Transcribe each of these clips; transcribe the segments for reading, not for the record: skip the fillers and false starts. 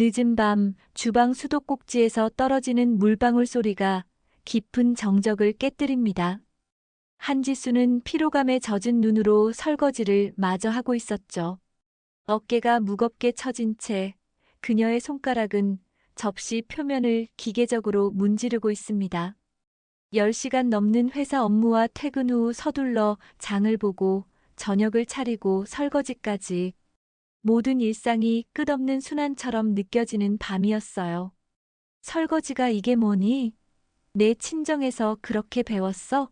늦은 밤 주방 수도꼭지에서 떨어지는 물방울 소리가 깊은 정적을 깨뜨립니다. 한지수는 피로감에 젖은 눈으로 설거지를 마저 하고 있었죠. 어깨가 무겁게 처진 채 그녀의 손가락은 접시 표면을 기계적으로 문지르고 있습니다. 10시간 넘는 회사 업무와 퇴근 후 서둘러 장을 보고 저녁을 차리고 설거지까지 모든 일상이 끝없는 순환처럼 느껴지는 밤이었어요. 설거지가 이게 뭐니? 내 친정에서 그렇게 배웠어?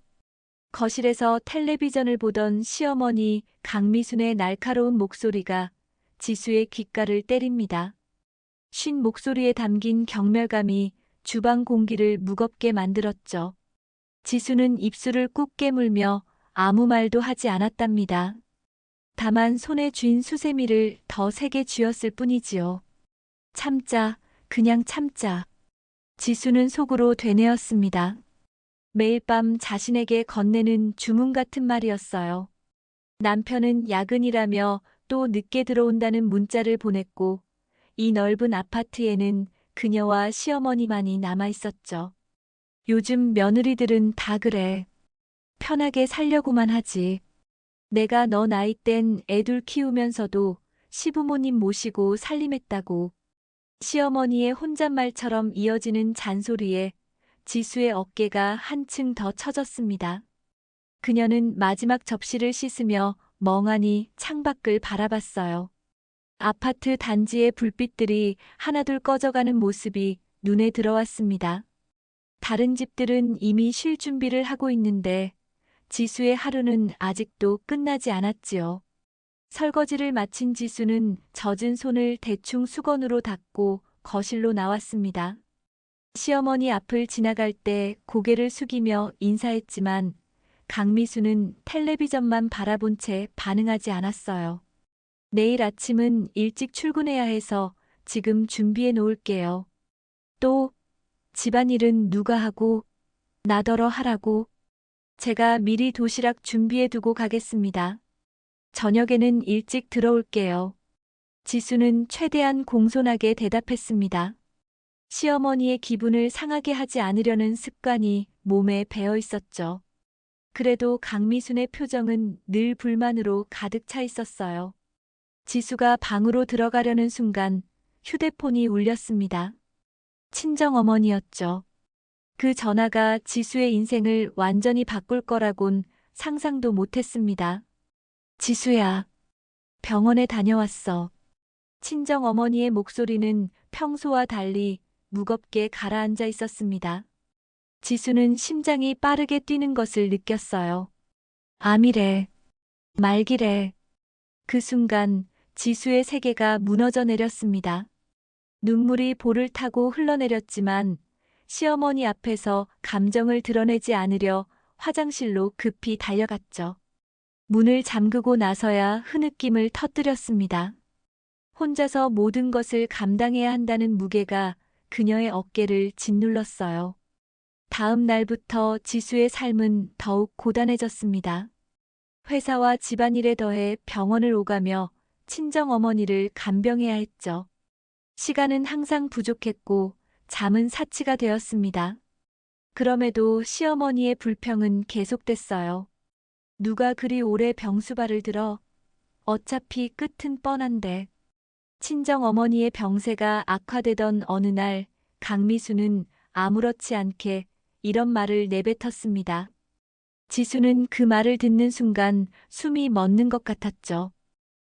거실에서 텔레비전을 보던 시어머니 강미순의 날카로운 목소리가 지수의 귓가를 때립니다. 쉰 목소리에 담긴 경멸감이 주방 공기를 무겁게 만들었죠. 지수는 입술을 꾹 깨물며 아무 말도 하지 않았답니다. 다만 손에 쥔 수세미를 더 세게 쥐었을 뿐이지요. 참자, 그냥 참자. 지수는 속으로 되뇌었습니다. 매일 밤 자신에게 건네는 주문 같은 말이었어요. 남편은 야근이라며 또 늦게 들어온다는 문자를 보냈고, 이 넓은 아파트에는 그녀와 시어머니만이 남아 있었죠. 요즘 며느리들은 다 그래. 편하게 살려고만 하지. 내가 너 나이 땐 애둘 키우면서도 시부모님 모시고 살림했다고. 시어머니의 혼잣말처럼 이어지는 잔소리에 지수의 어깨가 한층 더 처졌습니다. 그녀는 마지막 접시를 씻으며 멍하니 창밖을 바라봤어요. 아파트 단지의 불빛들이 하나둘 꺼져가는 모습이 눈에 들어왔습니다. 다른 집들은 이미 쉴 준비를 하고 있는데 지수의 하루는 아직도 끝나지 않았지요. 설거지를 마친 지수는 젖은 손을 대충 수건으로 닦고 거실로 나왔습니다. 시어머니 앞을 지나갈 때 고개를 숙이며 인사했지만 강미수는 텔레비전만 바라본 채 반응하지 않았어요. 내일 아침은 일찍 출근해야 해서 지금 준비해 놓을게요. 또 집안일은 누가 하고 나더러 하라고. 제가 미리 도시락 준비해 두고 가겠습니다. 저녁에는 일찍 들어올게요. 지수는 최대한 공손하게 대답했습니다. 시어머니의 기분을 상하게 하지 않으려는 습관이 몸에 배어 있었죠. 그래도 강미순의 표정은 늘 불만으로 가득 차 있었어요. 지수가 방으로 들어가려는 순간 휴대폰이 울렸습니다. 친정어머니였죠. 그 전화가 지수의 인생을 완전히 바꿀 거라곤 상상도 못했습니다. 지수야, 병원에 다녀왔어. 친정어머니의 목소리는 평소와 달리 무겁게 가라앉아 있었습니다. 지수는 심장이 빠르게 뛰는 것을 느꼈어요. 암이래. 말기래. 그 순간 지수의 세계가 무너져 내렸습니다. 눈물이 볼을 타고 흘러내렸지만 시어머니 앞에서 감정을 드러내지 않으려 화장실로 급히 달려갔죠. 문을 잠그고 나서야 흐느낌을 터뜨렸습니다. 혼자서 모든 것을 감당해야 한다는 무게가 그녀의 어깨를 짓눌렀어요. 다음 날부터 지수의 삶은 더욱 고단해졌습니다. 회사와 집안일에 더해 병원을 오가며 친정어머니를 간병해야 했죠. 시간은 항상 부족했고 잠은 사치가 되었습니다. 그럼에도 시어머니의 불평은 계속됐어요. 누가 그리 오래 병수발을 들어? 어차피 끝은 뻔한데. 친정어머니의 병세가 악화되던 어느 날 강미수는 아무렇지 않게 이런 말을 내뱉었습니다. 지수는 그 말을 듣는 순간 숨이 멎는 것 같았죠.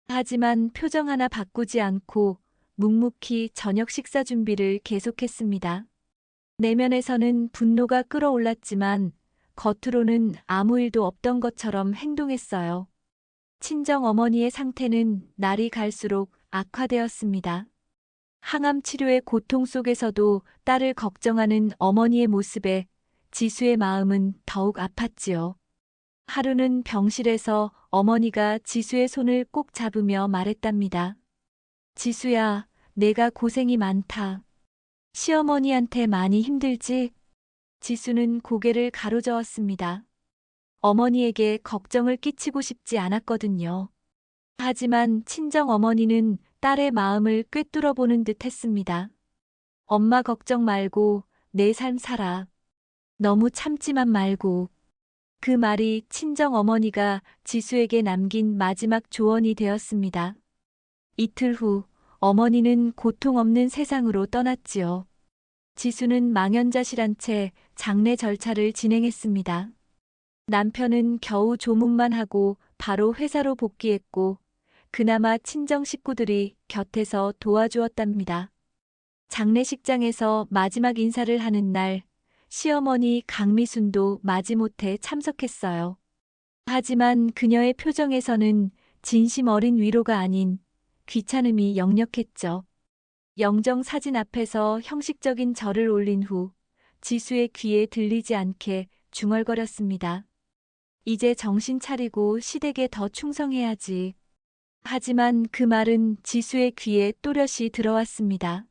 하지만 표정 하나 바꾸지 않고 묵묵히 저녁 식사 준비를 계속했습니다. 내면에서는 분노가 끓어올랐지만 겉으로는 아무 일도 없던 것처럼 행동했어요. 친정 어머니의 상태는 날이 갈수록 악화되었습니다. 항암 치료의 고통 속에서도 딸을 걱정하는 어머니의 모습에 지수의 마음은 더욱 아팠지요. 하루는 병실에서 어머니가 지수의 손을 꼭 잡으며 말했답니다. 지수야, 내가 고생이 많다. 시어머니한테 많이 힘들지? 지수는 고개를 가로저었습니다. 어머니에게 걱정을 끼치고 싶지 않았거든요. 하지만 친정 어머니는 딸의 마음을 꿰뚫어 보는 듯 했습니다. 엄마 걱정 말고 내 삶 살아. 너무 참지만 말고. 그 말이 친정 어머니가 지수에게 남긴 마지막 조언이 되었습니다. 이틀 후 어머니는 고통 없는 세상으로 떠났지요. 지수는 망연자실한 채 장례 절차를 진행했습니다. 남편은 겨우 조문만 하고 바로 회사로 복귀했고 그나마 친정 식구들이 곁에서 도와주었답니다. 장례식장에서 마지막 인사를 하는 날 시어머니 강미순도 마지못해 참석했어요. 하지만 그녀의 표정에서는 진심 어린 위로가 아닌 귀찮음이 역력했죠. 영정 사진 앞에서 형식적인 절을 올린 후 지수의 귀에 들리지 않게 중얼거렸습니다. 이제 정신 차리고 시댁에 더 충성해야지. 하지만 그 말은 지수의 귀에 또렷이 들어왔습니다.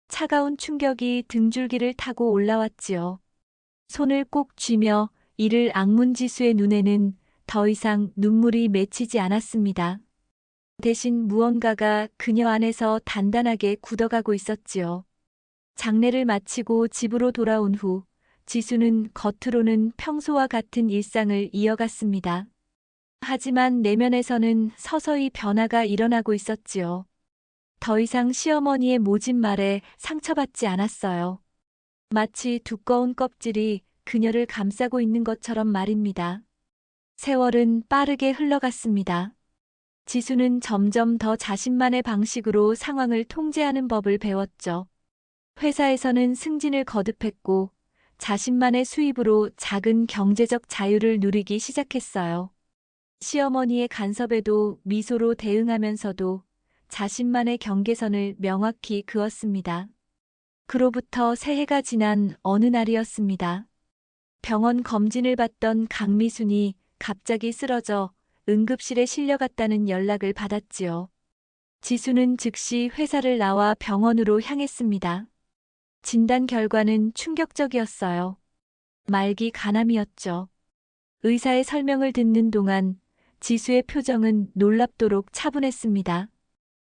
차가운 충격이 등줄기를 타고 올라왔지요. 손을 꼭 쥐며 이를 악문 지수의 눈에는 더 이상 눈물이 맺히지 않았습니다. 대신 무언가가 그녀 안에서 단단하게 굳어가고 있었지요. 장례를 마치고 집으로 돌아온 후 지수는 겉으로는 평소와 같은 일상을 이어갔습니다. 하지만 내면에서는 서서히 변화가 일어나고 있었지요. 더 이상 시어머니의 모진 말에 상처받지 않았어요. 마치 두꺼운 껍질이 그녀를 감싸고 있는 것처럼 말입니다. 세월은 빠르게 흘러갔습니다. 지수는 점점 더 자신만의 방식으로 상황을 통제하는 법을 배웠죠. 회사에서는 승진을 거듭했고 자신만의 수입으로 작은 경제적 자유를 누리기 시작했어요. 시어머니의 간섭에도 미소로 대응하면서도 자신만의 경계선을 명확히 그었습니다. 그로부터 새해가 지난 어느 날이었습니다. 병원 검진을 받던 강미순이 갑자기 쓰러져 응급실에 실려갔다는 연락을 받았지요. 지수는 즉시 회사를 나와 병원으로 향했습니다. 진단 결과는 충격적이었어요. 말기 간암이었죠. 의사의 설명을 듣는 동안 지수의 표정은 놀랍도록 차분했습니다.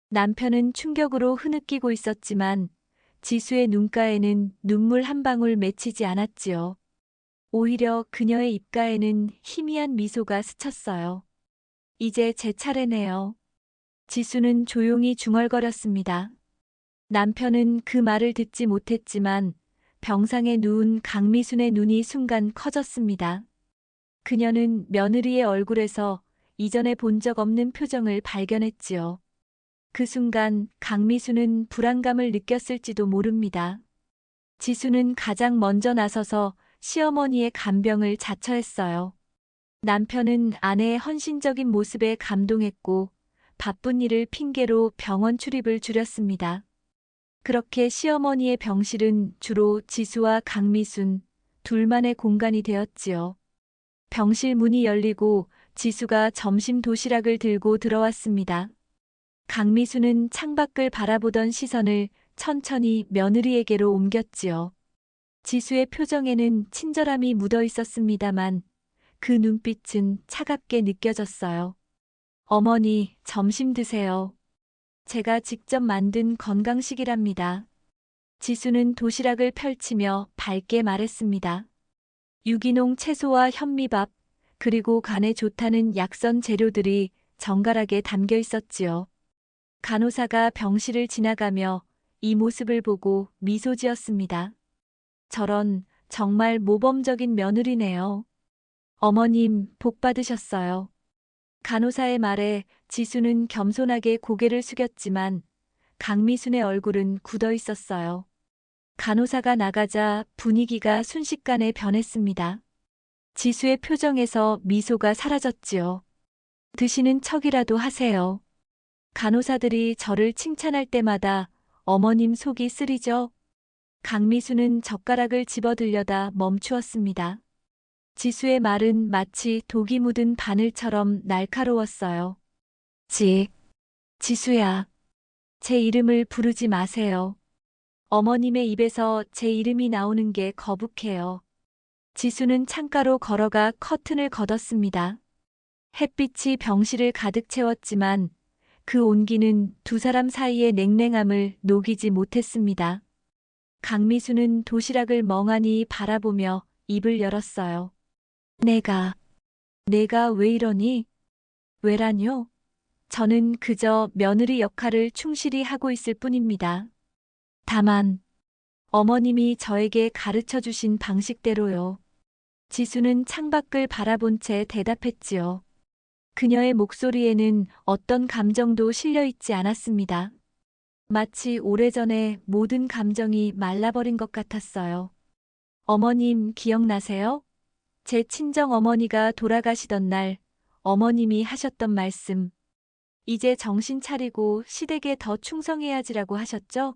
남편은 충격으로 흐느끼고 있었지만 지수의 눈가에는 눈물 한 방울 맺히지 않았지요. 오히려 그녀의 입가에는 희미한 미소가 스쳤어요. 이제 제 차례네요. 지수는 조용히 중얼거렸습니다. 남편은 그 말을 듣지 못했지만 병상에 누운 강미순의 눈이 순간 커졌습니다. 그녀는 며느리의 얼굴에서 이전에 본 적 없는 표정을 발견했지요. 그 순간 강미순은 불안감을 느꼈을지도 모릅니다. 지수는 가장 먼저 나서서 시어머니의 간병을 자처했어요. 남편은 아내의 헌신적인 모습에 감동했고 바쁜 일을 핑계로 병원 출입을 줄였습니다. 그렇게 시어머니의 병실은 주로 지수와 강미순 둘만의 공간이 되었지요. 병실 문이 열리고 지수가 점심 도시락을 들고 들어왔습니다. 강미수는 창밖을 바라보던 시선을 천천히 며느리에게로 옮겼지요. 지수의 표정에는 친절함이 묻어 있었습니다만 그 눈빛은 차갑게 느껴졌어요. 어머니, 점심 드세요. 제가 직접 만든 건강식이랍니다. 지수는 도시락을 펼치며 밝게 말했습니다. 유기농 채소와 현미밥, 그리고 간에 좋다는 약선 재료들이 정갈하게 담겨 있었지요. 간호사가 병실을 지나가며 이 모습을 보고 미소 지었습니다. 저런 정말 모범적인 며느리네요. 어머님, 복 받으셨어요. 간호사의 말에 지수는 겸손하게 고개를 숙였지만 강미순의 얼굴은 굳어 있었어요. 간호사가 나가자 분위기가 순식간에 변했습니다. 지수의 표정에서 미소가 사라졌지요. 드시는 척이라도 하세요. 간호사들이 저를 칭찬할 때마다 어머님 속이 쓰리죠. 강미수는 젓가락을 집어들려다 멈추었습니다. 지수의 말은 마치 독이 묻은 바늘처럼 날카로웠어요. 지수야. 제 이름을 부르지 마세요. 어머님의 입에서 제 이름이 나오는 게 거북해요. 지수는 창가로 걸어가 커튼을 걷었습니다. 햇빛이 병실을 가득 채웠지만 그 온기는 두 사람 사이의 냉랭함을 녹이지 못했습니다. 강미수는 도시락을 멍하니 바라보며 입을 열었어요. 내가 왜 이러니? 왜라뇨? 저는 그저 며느리 역할을 충실히 하고 있을 뿐입니다. 다만, 어머님이 저에게 가르쳐 주신 방식대로요. 지수는 창밖을 바라본 채 대답했지요. 그녀의 목소리에는 어떤 감정도 실려 있지 않았습니다. 마치 오래전에 모든 감정이 말라버린 것 같았어요. 어머님 기억나세요? 제 친정 어머니가 돌아가시던 날 어머님이 하셨던 말씀. 이제 정신 차리고 시댁에 더 충성해야지라고 하셨죠?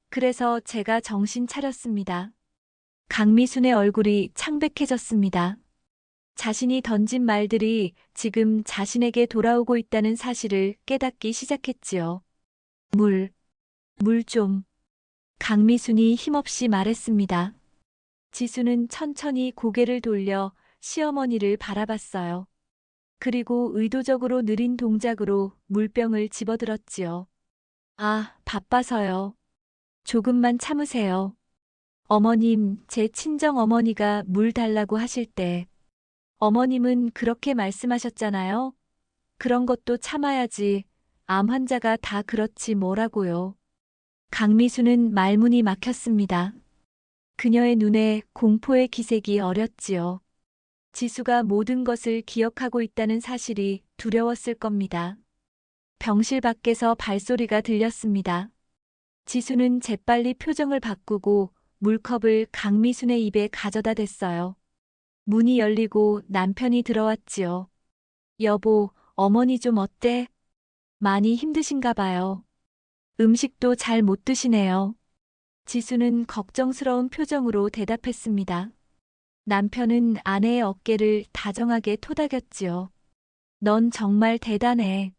그래서 제가 정신 차렸습니다. 강미순의 얼굴이 창백해졌습니다. 자신이 던진 말들이 지금 자신에게 돌아오고 있다는 사실을 깨닫기 시작했지요. 물 좀. 강미순이 힘없이 말했습니다. 지수는 천천히 고개를 돌려 시어머니를 바라봤어요. 그리고 의도적으로 느린 동작으로 물병을 집어들었지요. 아, 바빠서요. 조금만 참으세요. 어머님, 제 친정 어머니가 물 달라고 하실 때 어머님은 그렇게 말씀하셨잖아요. 그런 것도 참아야지. 암 환자가 다 그렇지 뭐라고요. 강미수는 말문이 막혔습니다. 그녀의 눈에 공포의 기색이 어렸지요. 지수가 모든 것을 기억하고 있다는 사실이 두려웠을 겁니다. 병실 밖에서 발소리가 들렸습니다. 지수는 재빨리 표정을 바꾸고 물컵을 강미순의 입에 가져다 댔어요. 문이 열리고 남편이 들어왔지요. 여보, 어머니 좀 어때? 많이 힘드신가 봐요. 음식도 잘 못 드시네요. 지수는 걱정스러운 표정으로 대답했습니다. 남편은 아내의 어깨를 다정하게 토닥였지요. 넌 정말 대단해.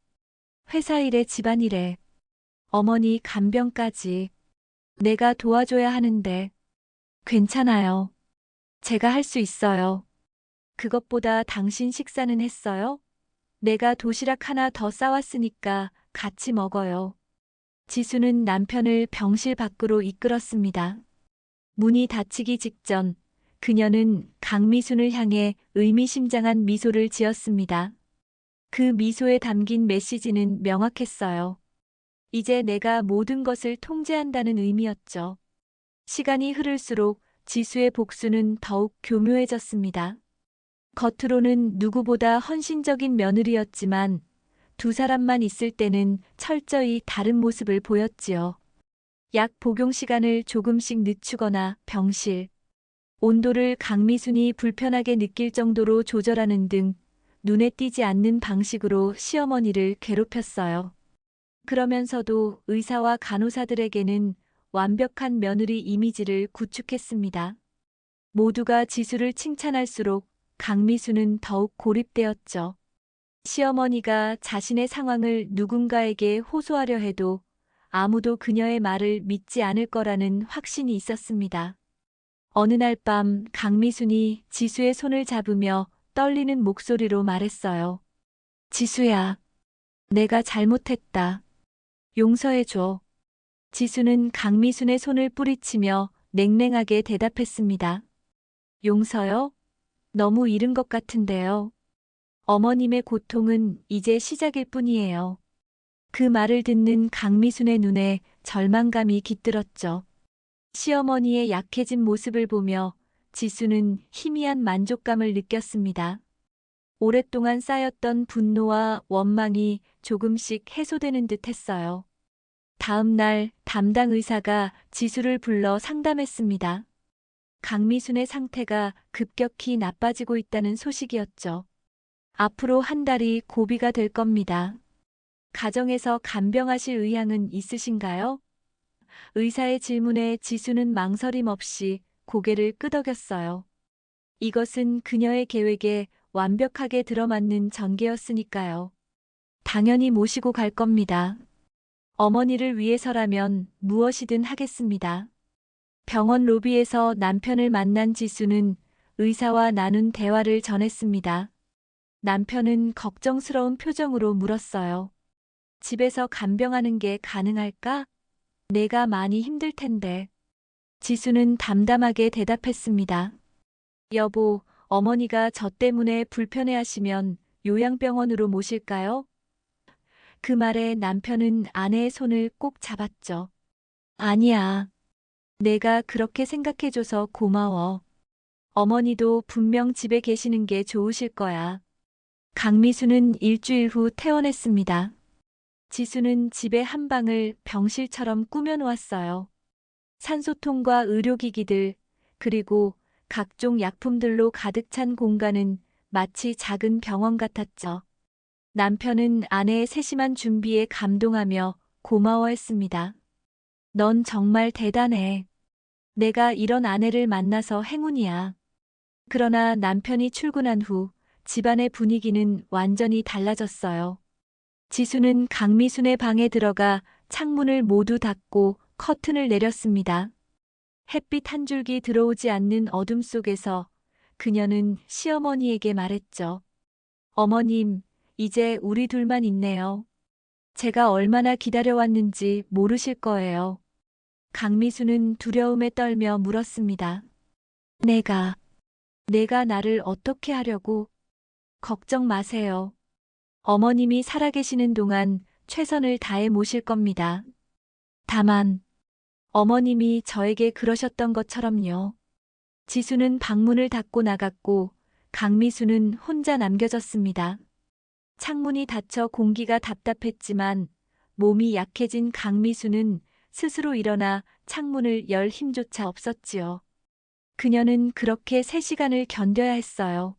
회사 일에 집안일에, 어머니 간병까지. 내가 도와줘야 하는데. 괜찮아요. 제가 할 수 있어요. 그것보다 당신 식사는 했어요? 내가 도시락 하나 더 싸왔으니까 같이 먹어요. 지수는 남편을 병실 밖으로 이끌었습니다. 문이 닫히기 직전 그녀는 강미순을 향해 의미심장한 미소를 지었습니다. 그 미소에 담긴 메시지는 명확했어요. 이제 내가 모든 것을 통제한다는 의미였죠. 시간이 흐를수록 지수의 복수는 더욱 교묘해졌습니다. 겉으로는 누구보다 헌신적인 며느리였지만 두 사람만 있을 때는 철저히 다른 모습을 보였지요. 약 복용 시간을 조금씩 늦추거나 병실, 온도를 강미순이 불편하게 느낄 정도로 조절하는 등 눈에 띄지 않는 방식으로 시어머니를 괴롭혔어요. 그러면서도 의사와 간호사들에게는 완벽한 며느리 이미지를 구축했습니다. 모두가 지수를 칭찬할수록 강미수는 더욱 고립되었죠. 시어머니가 자신의 상황을 누군가에게 호소하려 해도 아무도 그녀의 말을 믿지 않을 거라는 확신이 있었습니다. 어느 날 밤 강미순이 지수의 손을 잡으며 떨리는 목소리로 말했어요. 지수야, 내가 잘못했다. 용서해줘. 지수는 강미순의 손을 뿌리치며 냉랭하게 대답했습니다. 용서요? 너무 이른 것 같은데요. 어머님의 고통은 이제 시작일 뿐이에요. 그 말을 듣는 강미순의 눈에 절망감이 깃들었죠. 시어머니의 약해진 모습을 보며 지수는 희미한 만족감을 느꼈습니다. 오랫동안 쌓였던 분노와 원망이 조금씩 해소되는 듯 했어요. 다음 날 담당 의사가 지수를 불러 상담했습니다. 강미순의 상태가 급격히 나빠지고 있다는 소식이었죠. 앞으로 한 달이 고비가 될 겁니다. 가정에서 간병하실 의향은 있으신가요? 의사의 질문에 지수는 망설임 없이 고개를 끄덕였어요. 이것은 그녀의 계획에 완벽하게 들어맞는 전개였으니까요. 당연히 모시고 갈 겁니다. 어머니를 위해서라면 무엇이든 하겠습니다. 병원 로비에서 남편을 만난 지수는 의사와 나눈 대화를 전했습니다. 남편은 걱정스러운 표정으로 물었어요. 집에서 간병하는 게 가능할까? 내가 많이 힘들 텐데. 지수는 담담하게 대답했습니다. 여보, 어머니가 저 때문에 불편해하시면 요양병원으로 모실까요? 그 말에 남편은 아내의 손을 꼭 잡았죠. 아니야. 내가 그렇게 생각해줘서 고마워. 어머니도 분명 집에 계시는 게 좋으실 거야. 강미수는 일주일 후 퇴원했습니다. 지수는 집에 한 방을 병실처럼 꾸며놓았어요. 산소통과 의료기기들, 그리고 각종 약품들로 가득 찬 공간은 마치 작은 병원 같았죠. 남편은 아내의 세심한 준비에 감동하며 고마워했습니다. 넌 정말 대단해. 내가 이런 아내를 만나서 행운이야. 그러나 남편이 출근한 후 집안의 분위기는 완전히 달라졌어요. 지수는 강미순의 방에 들어가 창문을 모두 닫고 커튼을 내렸습니다. 햇빛 한 줄기 들어오지 않는 어둠 속에서 그녀는 시어머니에게 말했죠. 어머님, 이제 우리 둘만 있네요. 제가 얼마나 기다려왔는지 모르실 거예요. 강미수는 두려움에 떨며 물었습니다. 내가 나를 어떻게 하려고? 걱정 마세요. 어머님이 살아계시는 동안 최선을 다해 모실 겁니다. 다만, 어머님이 저에게 그러셨던 것처럼요. 지수는 방문을 닫고 나갔고, 강미수는 혼자 남겨졌습니다. 창문이 닫혀 공기가 답답했지만, 몸이 약해진 강미수는 스스로 일어나 창문을 열 힘조차 없었지요. 그녀는 그렇게 3시간을 견뎌야 했어요.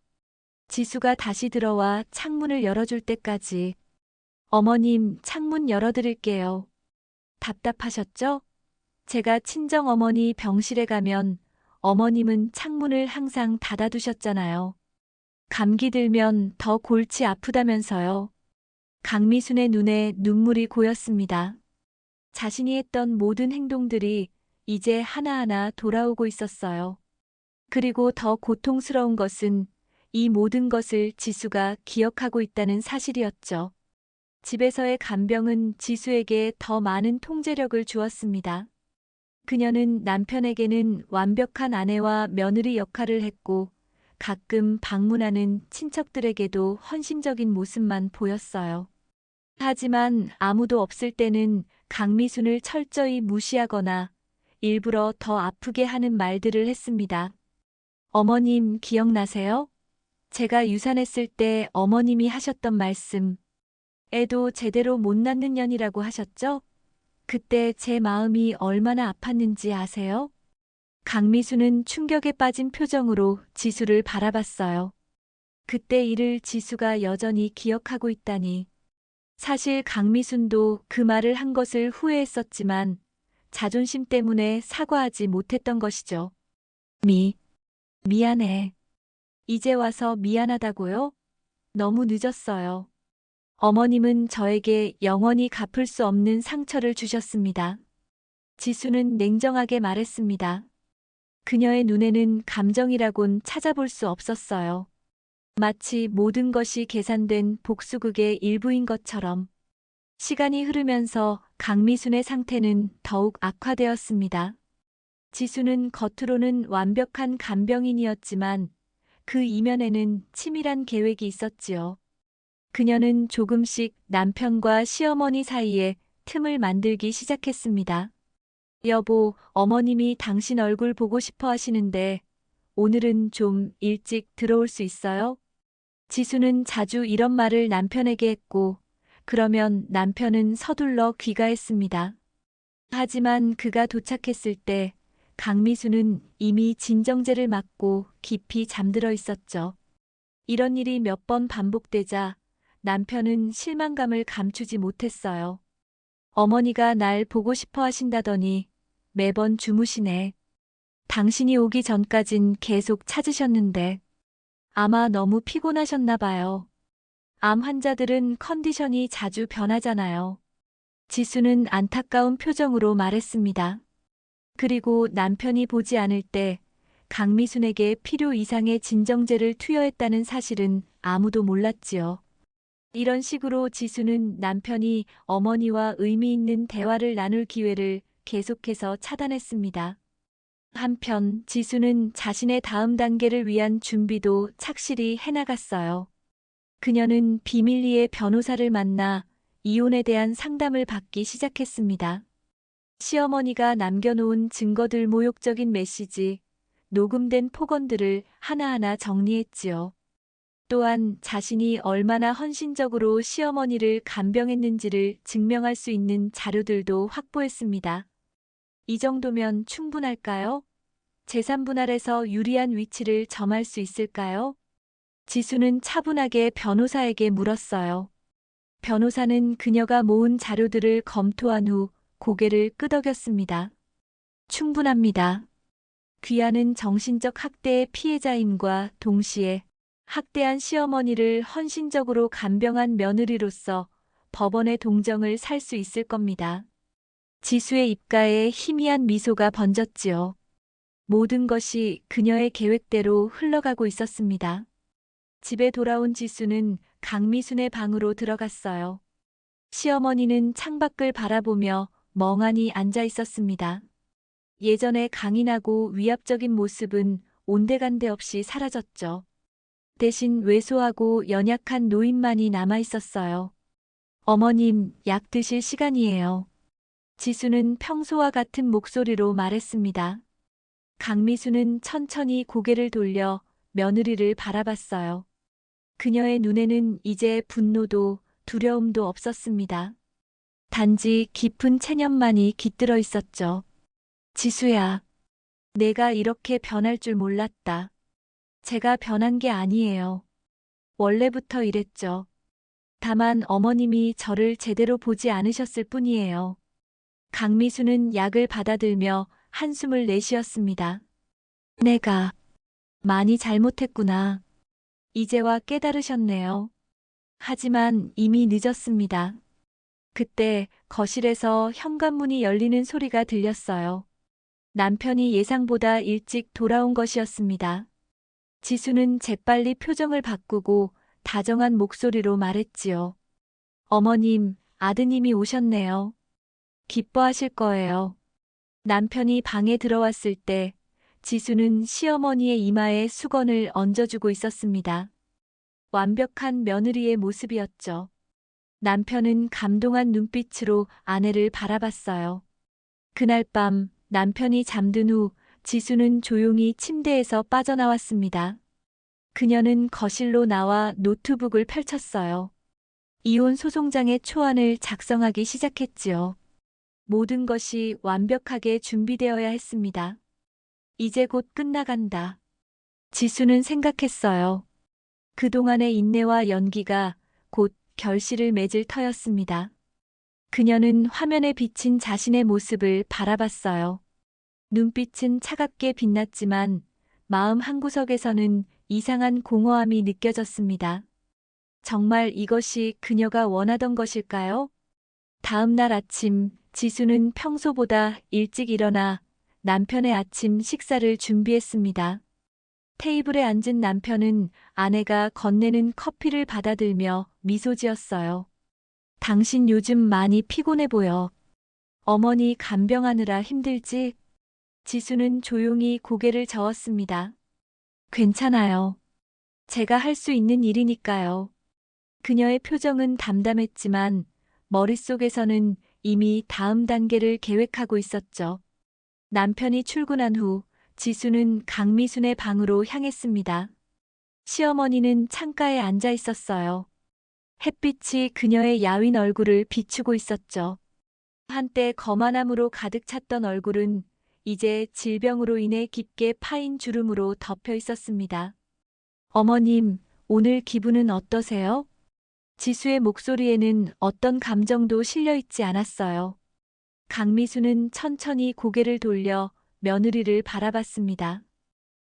지수가 다시 들어와 창문을 열어줄 때까지. 어머님, 창문 열어드릴게요. 답답하셨죠? 제가 친정어머니 병실에 가면 어머님은 창문을 항상 닫아두셨잖아요. 감기 들면 더 골치 아프다면서요. 강미순의 눈에 눈물이 고였습니다. 자신이 했던 모든 행동들이 이제 하나하나 돌아오고 있었어요. 그리고 더 고통스러운 것은 이 모든 것을 지수가 기억하고 있다는 사실이었죠. 집에서의 간병은 지수에게 더 많은 통제력을 주었습니다. 그녀는 남편에게는 완벽한 아내와 며느리 역할을 했고 가끔 방문하는 친척들에게도 헌신적인 모습만 보였어요. 하지만 아무도 없을 때는 강미순을 철저히 무시하거나 일부러 더 아프게 하는 말들을 했습니다. 어머님 기억나세요? 제가 유산했을 때 어머님이 하셨던 말씀. 애도 제대로 못 낳는 년이라고 하셨죠? 그때 제 마음이 얼마나 아팠는지 아세요? 강미수는 충격에 빠진 표정으로 지수를 바라봤어요. 그때 일을 지수가 여전히 기억하고 있다니. 사실 강미순도 그 말을 한 것을 후회했었지만 자존심 때문에 사과하지 못했던 것이죠. 미안해. 이제 와서 미안하다고요? 너무 늦었어요. 어머님은 저에게 영원히 갚을 수 없는 상처를 주셨습니다. 지수는 냉정하게 말했습니다. 그녀의 눈에는 감정이라곤 찾아볼 수 없었어요. 마치 모든 것이 계산된 복수극의 일부인 것처럼. 시간이 흐르면서 강미순의 상태는 더욱 악화되었습니다. 지수는 겉으로는 완벽한 간병인이었지만 그 이면에는 치밀한 계획이 있었지요. 그녀는 조금씩 남편과 시어머니 사이에 틈을 만들기 시작했습니다. 여보, 어머님이 당신 얼굴 보고 싶어 하시는데 오늘은 좀 일찍 들어올 수 있어요? 지수는 자주 이런 말을 남편에게 했고 그러면 남편은 서둘러 귀가했습니다. 하지만 그가 도착했을 때 강미수는 이미 진정제를 맞고 깊이 잠들어 있었죠. 이런 일이 몇 번 반복되자 남편은 실망감을 감추지 못했어요. 어머니가 날 보고 싶어 하신다더니 매번 주무시네. 당신이 오기 전까진 계속 찾으셨는데 아마 너무 피곤하셨나 봐요. 암 환자들은 컨디션이 자주 변하잖아요. 지수는 안타까운 표정으로 말했습니다. 그리고 남편이 보지 않을 때 강미순에게 필요 이상의 진정제를 투여했다는 사실은 아무도 몰랐지요. 이런 식으로 지수는 남편이 어머니와 의미 있는 대화를 나눌 기회를 계속해서 차단했습니다. 한편 지수는 자신의 다음 단계를 위한 준비도 착실히 해나갔어요. 그녀는 비밀리에 변호사를 만나 이혼에 대한 상담을 받기 시작했습니다. 시어머니가 남겨놓은 증거들, 모욕적인 메시지, 녹음된 폭언들을 하나하나 정리했지요. 또한 자신이 얼마나 헌신적으로 시어머니를 간병했는지를 증명할 수 있는 자료들도 확보했습니다. 이 정도면 충분할까요? 재산 분할에서 유리한 위치를 점할 수 있을까요? 지수는 차분하게 변호사에게 물었어요. 변호사는 그녀가 모은 자료들을 검토한 후 고개를 끄덕였습니다. 충분합니다. 귀하는 정신적 학대의 피해자임과 동시에 학대한 시어머니를 헌신적으로 간병한 며느리로서 법원의 동정을 살 수 있을 겁니다. 지수의 입가에 희미한 미소가 번졌지요. 모든 것이 그녀의 계획대로 흘러가고 있었습니다. 집에 돌아온 지수는 강미순의 방으로 들어갔어요. 시어머니는 창밖을 바라보며 멍하니 앉아 있었습니다. 예전의 강인하고 위압적인 모습은 온데간데 없이 사라졌죠. 대신 왜소하고 연약한 노인만이 남아 있었어요. 어머님, 약 드실 시간이에요. 지수는 평소와 같은 목소리로 말했습니다. 강미수는 천천히 고개를 돌려 며느리를 바라봤어요. 그녀의 눈에는 이제 분노도 두려움도 없었습니다. 단지 깊은 체념만이 깃들어 있었죠. 지수야, 내가 이렇게 변할 줄 몰랐다. 제가 변한 게 아니에요. 원래부터 이랬죠. 다만 어머님이 저를 제대로 보지 않으셨을 뿐이에요. 강미수는 약을 받아들며 한숨을 내쉬었습니다. 내가 많이 잘못했구나. 이제와 깨달으셨네요. 하지만 이미 늦었습니다. 그때 거실에서 현관문이 열리는 소리가 들렸어요. 남편이 예상보다 일찍 돌아온 것이었습니다. 지수는 재빨리 표정을 바꾸고 다정한 목소리로 말했지요. 어머님, 아드님이 오셨네요. 기뻐하실 거예요. 남편이 방에 들어왔을 때 지수는 시어머니의 이마에 수건을 얹어주고 있었습니다. 완벽한 며느리의 모습이었죠. 남편은 감동한 눈빛으로 아내를 바라봤어요. 그날 밤 남편이 잠든 후 지수는 조용히 침대에서 빠져나왔습니다. 그녀는 거실로 나와 노트북을 펼쳤어요. 이혼 소송장의 초안을 작성하기 시작했지요. 모든 것이 완벽하게 준비되어야 했습니다. 이제 곧 끝나간다. 지수는 생각했어요. 그동안의 인내와 연기가 곧 결실을 맺을 터였습니다. 그녀는 화면에 비친 자신의 모습을 바라봤어요. 눈빛은 차갑게 빛났지만 마음 한구석에서는 이상한 공허함이 느껴졌습니다. 정말 이것이 그녀가 원하던 것일까요? 다음 날 아침, 지수는 평소보다 일찍 일어나 남편의 아침 식사를 준비했습니다. 테이블에 앉은 남편은 아내가 건네는 커피를 받아들며 미소 지었어요. 당신 요즘 많이 피곤해 보여. 어머니 간병하느라 힘들지? 지수는 조용히 고개를 저었습니다. 괜찮아요. 제가 할 수 있는 일이니까요. 그녀의 표정은 담담했지만 머릿속에서는 이미 다음 단계를 계획하고 있었죠. 남편이 출근한 후 지수는 강미순의 방으로 향했습니다. 시어머니는 창가에 앉아 있었어요. 햇빛이 그녀의 야윈 얼굴을 비추고 있었죠. 한때 거만함으로 가득 찼던 얼굴은 이제 질병으로 인해 깊게 파인 주름으로 덮여 있었습니다. 어머님, 오늘 기분은 어떠세요? 지수의 목소리에는 어떤 감정도 실려 있지 않았어요. 강미수는 천천히 고개를 돌려 며느리를 바라봤습니다.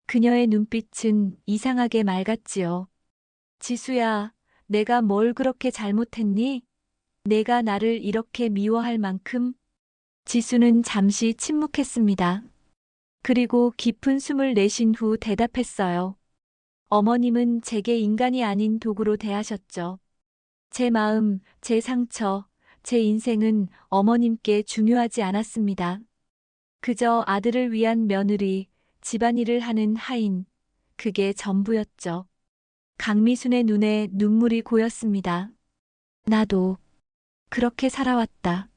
그녀의 눈빛은 이상하게 맑았지요. 지수야, 내가 뭘 그렇게 잘못했니? 내가 나를 이렇게 미워할 만큼? 지수는 잠시 침묵했습니다. 그리고 깊은 숨을 내쉰 후 대답했어요. 어머님은 제게 인간이 아닌 도구로 대하셨죠. 제 마음, 제 상처, 제 인생은 어머님께 중요하지 않았습니다. 그저 아들을 위한 며느리, 집안일을 하는 하인, 그게 전부였죠. 강미순의 눈에 눈물이 고였습니다. 나도 그렇게 살아왔다.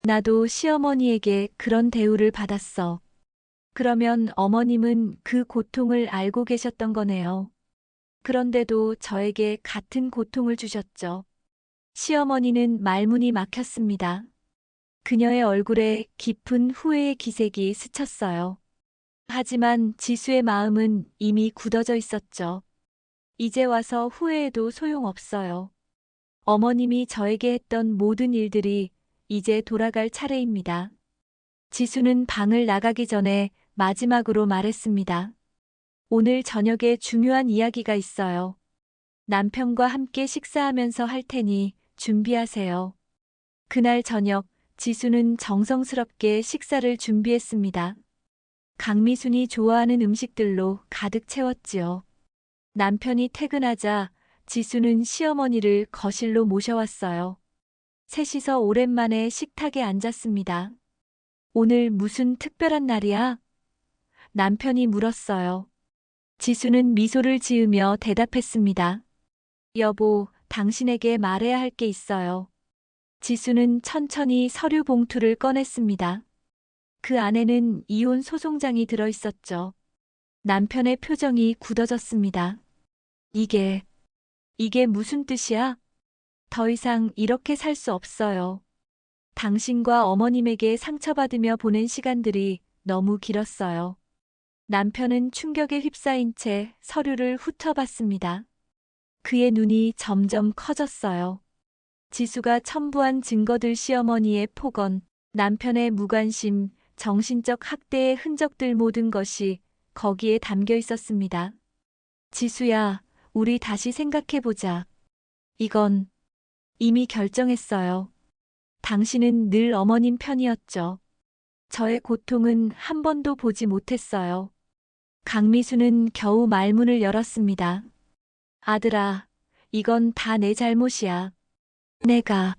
나도 시어머니에게 그런 대우를 받았어. 그러면 어머님은 그 고통을 알고 계셨던 거네요. 그런데도 저에게 같은 고통을 주셨죠. 시어머니는 말문이 막혔습니다. 그녀의 얼굴에 깊은 후회의 기색이 스쳤어요. 하지만 지수의 마음은 이미 굳어져 있었죠. 이제 와서 후회해도 소용없어요. 어머님이 저에게 했던 모든 일들이 이제 돌아갈 차례입니다. 지수는 방을 나가기 전에 마지막으로 말했습니다. 오늘 저녁에 중요한 이야기가 있어요. 남편과 함께 식사하면서 할 테니 준비하세요. 그날 저녁 지수는 정성스럽게 식사를 준비했습니다. 강미순이 좋아하는 음식들로 가득 채웠지요. 남편이 퇴근하자 지수는 시어머니를 거실로 모셔왔어요. 셋이서 오랜만에 식탁에 앉았습니다. 오늘 무슨 특별한 날이야? 남편이 물었어요. 지수는 미소를 지으며 대답했습니다. 여보, 당신에게 말해야 할 게 있어요. 지수는 천천히 서류 봉투를 꺼냈습니다. 그 안에는 이혼 소송장이 들어 있었죠. 남편의 표정이 굳어졌습니다. 이게 무슨 뜻이야? 더 이상 이렇게 살 수 없어요. 당신과 어머님에게 상처받으며 보낸 시간들이 너무 길었어요. 남편은 충격에 휩싸인 채 서류를 훑어봤습니다. 그의 눈이 점점 커졌어요. 지수가 첨부한 증거들, 시어머니의 폭언, 남편의 무관심, 정신적 학대의 흔적들, 모든 것이 거기에 담겨 있었습니다. 지수야, 우리 다시 생각해보자. 이건 이미 결정했어요. 당신은 늘 어머님 편이었죠. 저의 고통은 한 번도 보지 못했어요. 강미수는 겨우 말문을 열었습니다. 아들아, 이건 다 내 잘못이야. 내가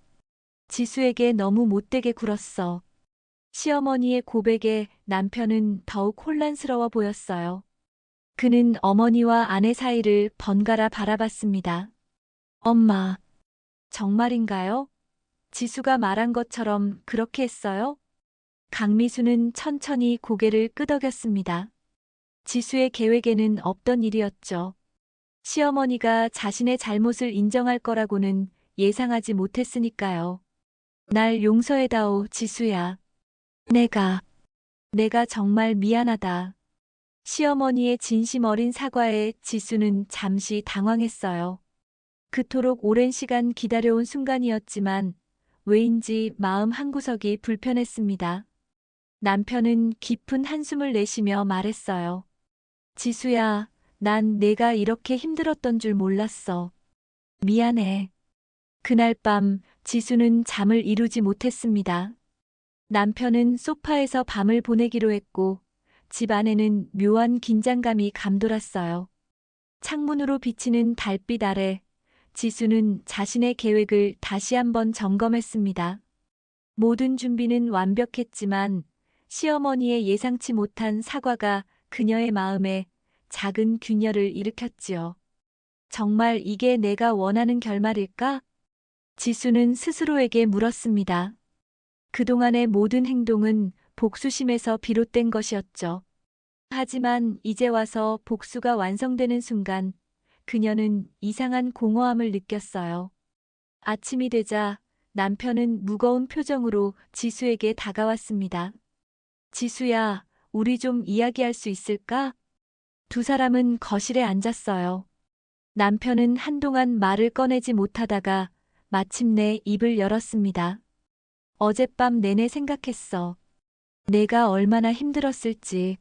지수에게 너무 못되게 굴었어. 시어머니의 고백에 남편은 더욱 혼란스러워 보였어요. 그는 어머니와 아내 사이를 번갈아 바라봤습니다. 엄마, 정말인가요? 지수가 말한 것처럼 그렇게 했어요? 강미수는 천천히 고개를 끄덕였습니다. 지수의 계획에는 없던 일이었죠. 시어머니가 자신의 잘못을 인정할 거라고는 예상하지 못했으니까요. 날 용서해다오, 지수야. 내가 정말 미안하다. 시어머니의 진심 어린 사과에 지수는 잠시 당황했어요. 그토록 오랜 시간 기다려온 순간이었지만 왜인지 마음 한구석이 불편했습니다. 남편은 깊은 한숨을 내쉬며 말했어요. 지수야, 난 내가 이렇게 힘들었던 줄 몰랐어. 미안해. 그날 밤 지수는 잠을 이루지 못했습니다. 남편은 소파에서 밤을 보내기로 했고 집 안에는 묘한 긴장감이 감돌았어요. 창문으로 비치는 달빛 아래 지수는 자신의 계획을 다시 한번 점검했습니다. 모든 준비는 완벽했지만 시어머니의 예상치 못한 사과가 그녀의 마음에 작은 균열을 일으켰지요. 정말 이게 내가 원하는 결말일까? 지수는 스스로에게 물었습니다. 그동안의 모든 행동은 복수심에서 비롯된 것이었죠. 하지만 이제 와서 복수가 완성되는 순간 그녀는 이상한 공허함을 느꼈어요. 아침이 되자 남편은 무거운 표정으로 지수에게 다가왔습니다. 지수야, 우리 좀 이야기할 수 있을까? 두 사람은 거실에 앉았어요. 남편은 한동안 말을 꺼내지 못하다가 마침내 입을 열었습니다. 어젯밤 내내 생각했어. 내가 얼마나 힘들었을지.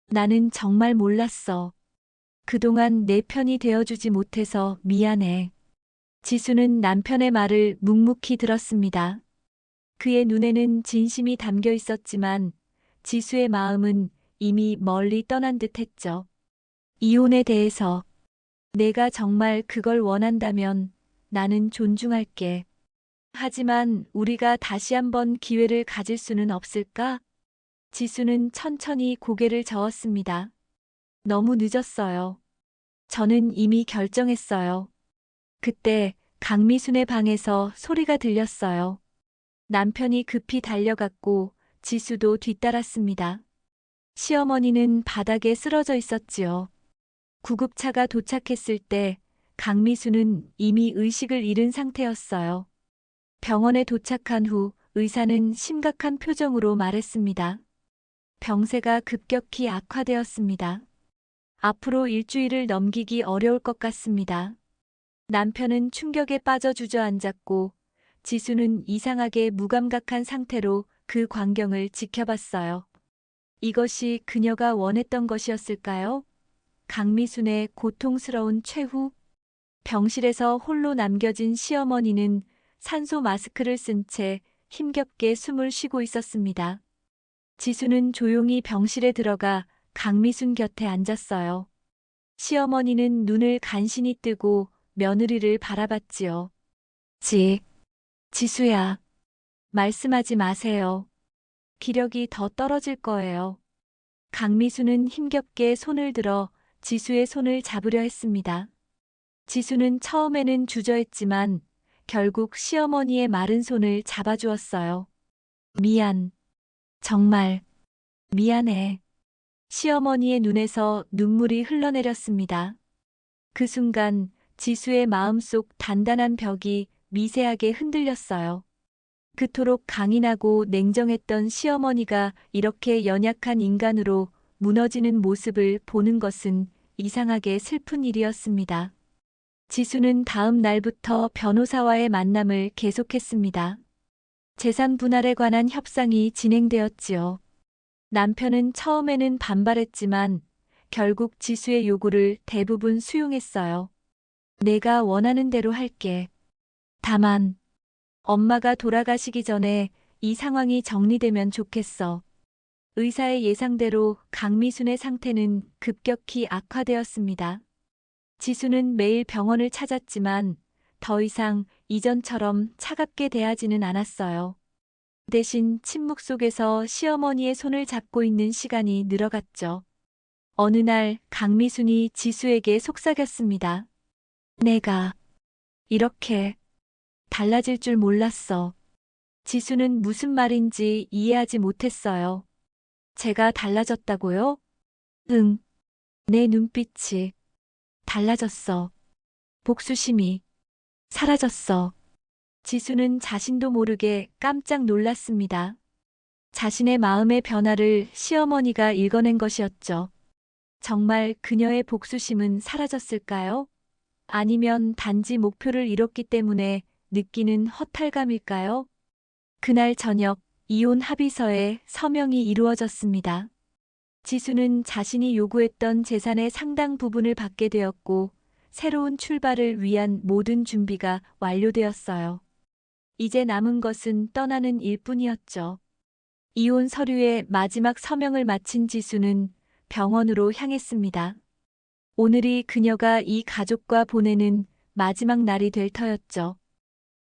나는 정말 몰랐어. 그동안 내 편이 되어주지 못해서 미안해. 지수는 남편의 말을 묵묵히 들었습니다. 그의 눈에는 진심이 담겨 있었지만 지수의 마음은 이미 멀리 떠난 듯 했죠. 이혼에 대해서 내가 정말 그걸 원한다면 나는 존중할게. 하지만 우리가 다시 한번 기회를 가질 수는 없을까? 지수는 천천히 고개를 저었습니다. 너무 늦었어요. 저는 이미 결정했어요. 그때 강미순의 방에서 소리가 들렸어요. 남편이 급히 달려갔고 지수도 뒤따랐습니다. 시어머니는 바닥에 쓰러져 있었지요. 구급차가 도착했을 때 강미수는 이미 의식을 잃은 상태였어요. 병원에 도착한 후 의사는 심각한 표정으로 말했습니다. 병세가 급격히 악화되었습니다. 앞으로 일주일을 넘기기 어려울 것 같습니다. 남편은 충격에 빠져 주저앉았고 지수는 이상하게 무감각한 상태로 그 광경을 지켜봤어요. 이것이 그녀가 원했던 것이었을까요? 강미순의 고통스러운 최후. 병실에서 홀로 남겨진 시어머니는 산소 마스크를 쓴 채 힘겹게 숨을 쉬고 있었습니다. 지수는 조용히 병실에 들어가 강미순 곁에 앉았어요. 시어머니는 눈을 간신히 뜨고 며느리를 바라봤지요. 지수야, 말씀하지 마세요. 기력이 더 떨어질 거예요. 강미수는 힘겹게 손을 들어 지수의 손을 잡으려 했습니다. 지수는 처음에는 주저했지만 결국 시어머니의 마른 손을 잡아주었어요. 미안. 정말 미안해. 시어머니의 눈에서 눈물이 흘러내렸습니다. 그 순간 지수의 마음속 단단한 벽이 미세하게 흔들렸어요. 그토록 강인하고 냉정했던 시어머니가 이렇게 연약한 인간으로 무너지는 모습을 보는 것은 이상하게 슬픈 일이었습니다. 지수는 다음 날부터 변호사와의 만남을 계속했습니다. 재산 분할에 관한 협상이 진행되었지요. 남편은 처음에는 반발했지만 결국 지수의 요구를 대부분 수용했어요. 내가 원하는 대로 할게. 다만 엄마가 돌아가시기 전에 이 상황이 정리되면 좋겠어. 의사의 예상대로 강미순의 상태는 급격히 악화되었습니다. 지수는 매일 병원을 찾았지만 더 이상 이전처럼 차갑게 대하지는 않았어요. 대신 침묵 속에서 시어머니의 손을 잡고 있는 시간이 늘어갔죠. 어느 날 강미순이 지수에게 속삭였습니다. 내가 이렇게 달라질 줄 몰랐어. 지수는 무슨 말인지 이해하지 못했어요. 제가 달라졌다고요? 응. 내 눈빛이 달라졌어. 복수심이 사라졌어. 지수는 자신도 모르게 깜짝 놀랐습니다. 자신의 마음의 변화를 시어머니가 읽어낸 것이었죠. 정말 그녀의 복수심은 사라졌을까요? 아니면 단지 목표를 이뤘기 때문에 느끼는 허탈감일까요? 그날 저녁 이혼 합의서에 서명이 이루어졌습니다. 지수는 자신이 요구했던 재산의 상당 부분을 받게 되었고 새로운 출발을 위한 모든 준비가 완료되었어요. 이제 남은 것은 떠나는 일뿐이었죠. 이혼 서류의 마지막 서명을 마친 지수는 병원으로 향했습니다. 오늘이 그녀가 이 가족과 보내는 마지막 날이 될 터였죠.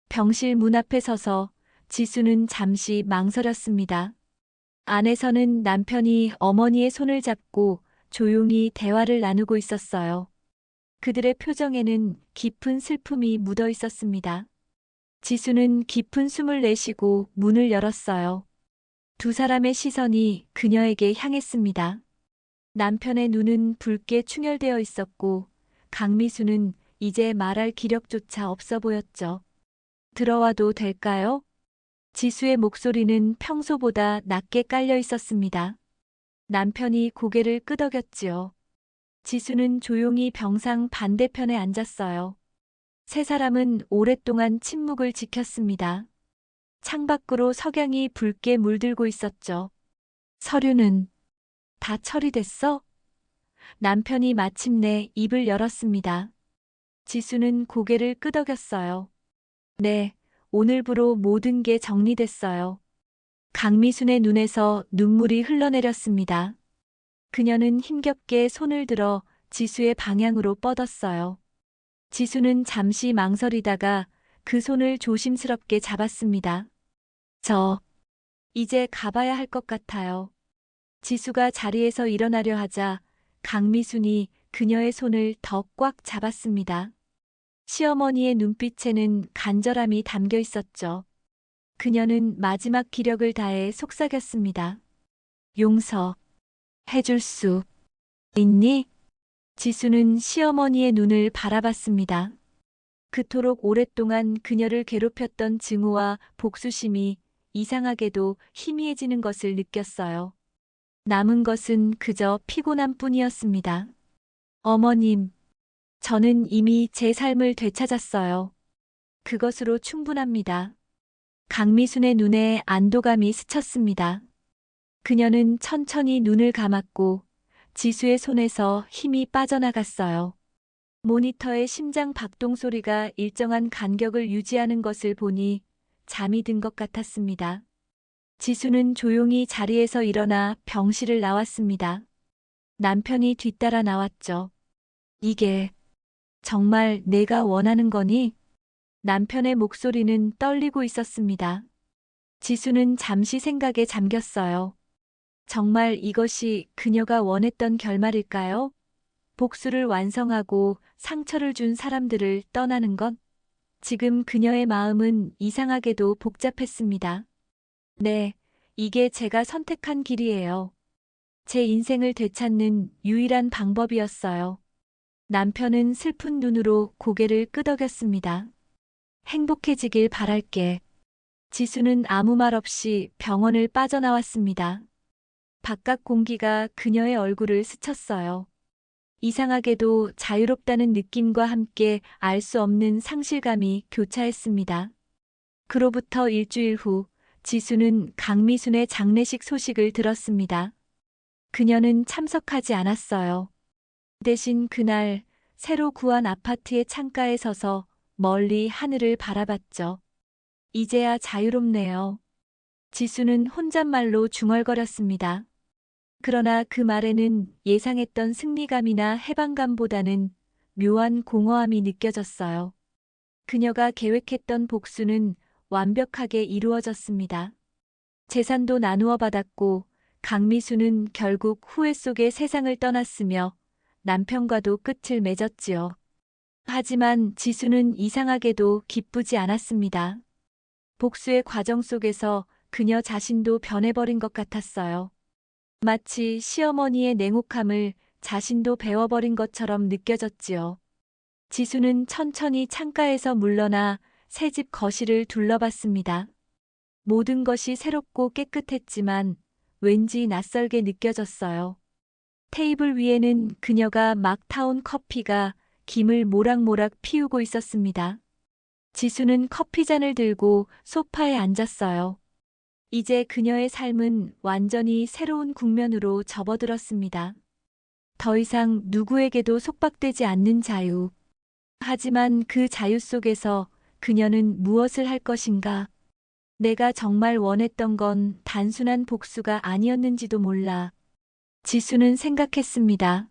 병실 문 앞에 서서 지수는 잠시 망설였습니다. 안에서는 남편이 어머니의 손을 잡고 조용히 대화를 나누고 있었어요. 그들의 표정에는 깊은 슬픔이 묻어 있었습니다. 지수는 깊은 숨을 내쉬고 문을 열었어요. 두 사람의 시선이 그녀에게 향했습니다. 남편의 눈은 붉게 충혈되어 있었고 강미수는 이제 말할 기력조차 없어 보였죠. 들어와도 될까요? 지수의 목소리는 평소보다 낮게 깔려 있었습니다. 남편이 고개를 끄덕였지요. 지수는 조용히 병상 반대편에 앉았어요. 세 사람은 오랫동안 침묵을 지켰습니다. 창밖으로 석양이 붉게 물들고 있었죠. 서류는 다 처리됐어? 남편이 마침내 입을 열었습니다. 지수는 고개를 끄덕였어요. 네, 오늘부로 모든 게 정리됐어요. 강미순의 눈에서 눈물이 흘러내렸습니다. 그녀는 힘겹게 손을 들어 지수의 방향으로 뻗었어요. 지수는 잠시 망설이다가 그 손을 조심스럽게 잡았습니다. 저, 이제 가봐야 할 것 같아요. 지수가 자리에서 일어나려 하자 강미순이 그녀의 손을 더 꽉 잡았습니다. 시어머니의 눈빛에는 간절함이 담겨 있었죠. 그녀는 마지막 기력을 다해 속삭였습니다. 용서 해줄 수 있니? 지수는 시어머니의 눈을 바라봤습니다. 그토록 오랫동안 그녀를 괴롭혔던 증오와 복수심이 이상하게도 희미해지는 것을 느꼈어요. 남은 것은 그저 피곤함 뿐이었습니다. 어머님, 저는 이미 제 삶을 되찾았어요. 그것으로 충분합니다. 강미순의 눈에 안도감이 스쳤습니다. 그녀는 천천히 눈을 감았고 지수의 손에서 힘이 빠져나갔어요. 모니터의 심장 박동 소리가 일정한 간격을 유지하는 것을 보니 잠이 든 것 같았습니다. 지수는 조용히 자리에서 일어나 병실을 나왔습니다. 남편이 뒤따라 나왔죠. 이게 정말 내가 원하는 거니? 남편의 목소리는 떨리고 있었습니다. 지수는 잠시 생각에 잠겼어요. 정말 이것이 그녀가 원했던 결말일까요? 복수를 완성하고 상처를 준 사람들을 떠나는 것? 지금 그녀의 마음은 이상하게도 복잡했습니다. 네, 이게 제가 선택한 길이에요. 제 인생을 되찾는 유일한 방법이었어요. 남편은 슬픈 눈으로 고개를 끄덕였습니다. 행복해지길 바랄게. 지수는 아무 말 없이 병원을 빠져나왔습니다. 바깥 공기가 그녀의 얼굴을 스쳤어요. 이상하게도 자유롭다는 느낌과 함께 알 수 없는 상실감이 교차했습니다. 그로부터 일주일 후 지수는 강미순의 장례식 소식을 들었습니다. 그녀는 참석하지 않았어요. 대신 그날 새로 구한 아파트의 창가에 서서 멀리 하늘을 바라봤죠. 이제야 자유롭네요. 지수는 혼잣말로 중얼거렸습니다. 그러나 그 말에는 예상했던 승리감이나 해방감보다는 묘한 공허함이 느껴졌어요. 그녀가 계획했던 복수는 완벽하게 이루어졌습니다. 재산도 나누어 받았고 강미수는 결국 후회 속에 세상을 떠났으며 남편과도 끝을 맺었지요. 하지만 지수는 이상하게도 기쁘지 않았습니다. 복수의 과정 속에서 그녀 자신도 변해버린 것 같았어요. 마치 시어머니의 냉혹함을 자신도 배워버린 것처럼 느껴졌지요. 지수는 천천히 창가에서 물러나 새집 거실을 둘러봤습니다. 모든 것이 새롭고 깨끗했지만 왠지 낯설게 느껴졌어요. 테이블 위에는 그녀가 막 타온 커피가 김을 모락모락 피우고 있었습니다. 지수는 커피잔을 들고 소파에 앉았어요. 이제 그녀의 삶은 완전히 새로운 국면으로 접어들었습니다. 더 이상 누구에게도 속박되지 않는 자유. 하지만 그 자유 속에서 그녀는 무엇을 할 것인가? 내가 정말 원했던 건 단순한 복수가 아니었는지도 몰라. 지수는 생각했습니다.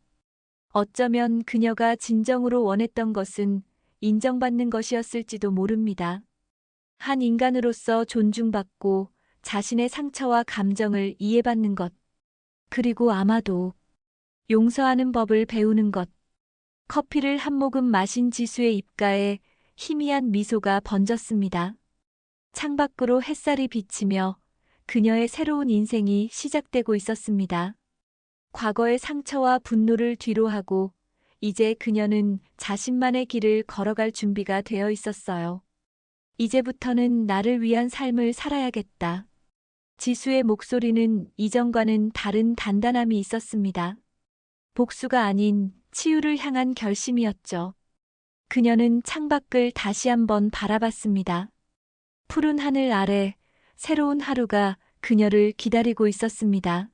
어쩌면 그녀가 진정으로 원했던 것은 인정받는 것이었을지도 모릅니다. 한 인간으로서 존중받고 자신의 상처와 감정을 이해받는 것. 그리고 아마도 용서하는 법을 배우는 것. 커피를 한 모금 마신 지수의 입가에 희미한 미소가 번졌습니다. 창밖으로 햇살이 비치며 그녀의 새로운 인생이 시작되고 있었습니다. 과거의 상처와 분노를 뒤로하고 이제 그녀는 자신만의 길을 걸어갈 준비가 되어 있었어요. 이제부터는 나를 위한 삶을 살아야겠다. 지수의 목소리는 이전과는 다른 단단함이 있었습니다. 복수가 아닌 치유를 향한 결심이었죠. 그녀는 창밖을 다시 한번 바라봤습니다. 푸른 하늘 아래 새로운 하루가 그녀를 기다리고 있었습니다.